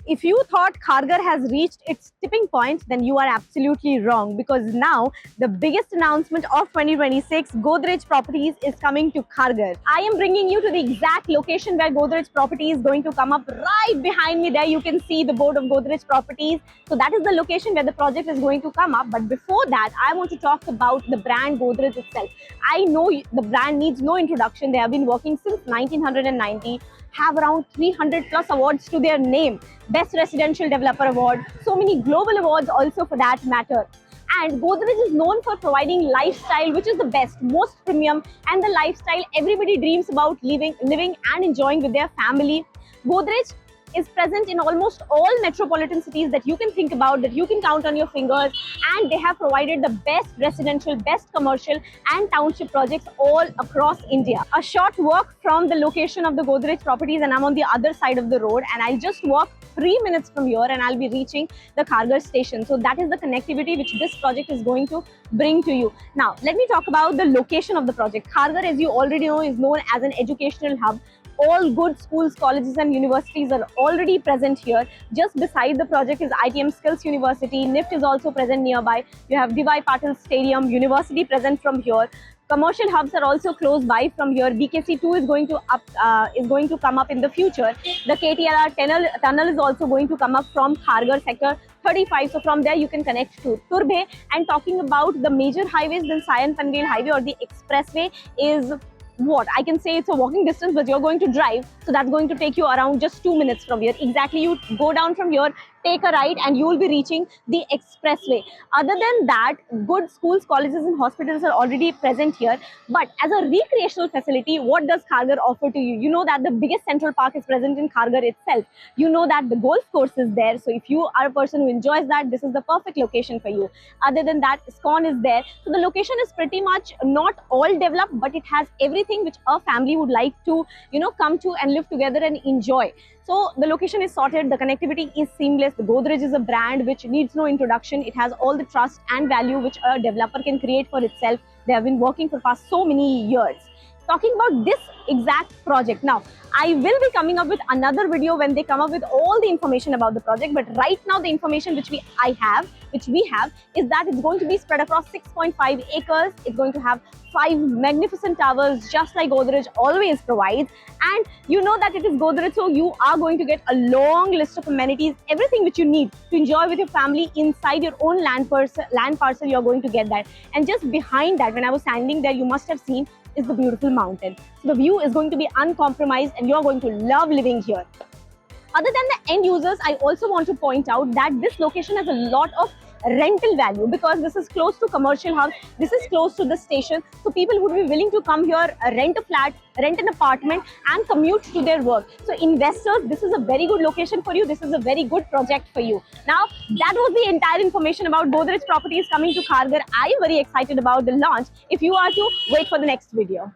If you thought Kharghar has reached its tipping point, then you are absolutely wrong, because now the biggest announcement of 2026, Godrej Properties is coming to Kharghar. I am bringing you to the exact location where Godrej Properties is going to come up. Right behind me there you can see the board of Godrej Properties. So that is the location where the project is going to come up. But before that, I want to talk about the brand Godrej itself. I know the brand needs no introduction. They have been working since 1990, have around 300 plus awards to their name. Best Residential Developer Award, so many global awards also for that matter. And Godrej is known for providing lifestyle which is the best, most premium, and the lifestyle everybody dreams about living and enjoying with their family. Godrej is present in almost all metropolitan cities that you can think about, that you can count on your fingers, and they have provided the best residential, best commercial and township projects all across India. A short walk from the location of the Godrej Properties, and I'm on the other side of the road, and I'll just walk 3 minutes from here and I'll be reaching the Kharghar station. So that is the connectivity which this project is going to bring to you. Now, let me talk about the location of the project. Kharghar, as you already know, is known as an educational hub. All good schools, colleges and universities are already present here. Just beside the project is ITM Skills University. NIFT is also present nearby. You have D.Y. Patil Stadium, University present from here. Commercial hubs are also close by from here. BKC2 is going to come up in the future. The KTLR tunnel is also going to come up from Kharghar sector 35. So from there you can connect to Turbhe. And talking about the major highways, then Sion Panvel Highway or the expressway is what I can say, it's a walking distance, but you're going to drive, so that's going to take you around just 2 minutes from here. Exactly, you go down from here, take a right, and you will be reaching the expressway. Other than that, good schools, colleges and hospitals are already present here. But as a recreational facility, what does Kharghar offer to you? You know that the biggest central park is present in Kharghar itself. You know that the golf course is there. So if you are a person who enjoys that, this is the perfect location for you. Other than that, ISKCON is there. So the location is pretty much not all developed, but it has everything which a family would like to, come to and live together and enjoy. So the location is sorted, the connectivity is seamless. The Godrej is a brand which needs no introduction. It has all the trust and value which a developer can create for itself. They have been working for past so many years. Talking about this exact project now, I will be coming up with another video when they come up with all the information about the project. But right now the information which we have is that it's going to be spread across 6.5 acres. It's going to have 5 magnificent towers, just like Godrej always provides. And you know that it is Godrej, so you are going to get a long list of amenities, everything which you need to enjoy with your family inside your own land parcel. You're going to get that. And just behind that, when I was standing there, you must have seen, is the beautiful mountain. So the view is going to be uncompromised and you're going to love living here. Other than the end users, I also want to point out that this location has a lot of rental value, because this is close to commercial hub, this is close to the station, so people would be willing to come here, rent a flat, rent an apartment and commute to their work. So investors, this is a very good location for you. This is a very good project for you. Now, that was the entire information about Godrej Properties coming to Kharghar. I am very excited about the launch. If you are too, wait for the next video.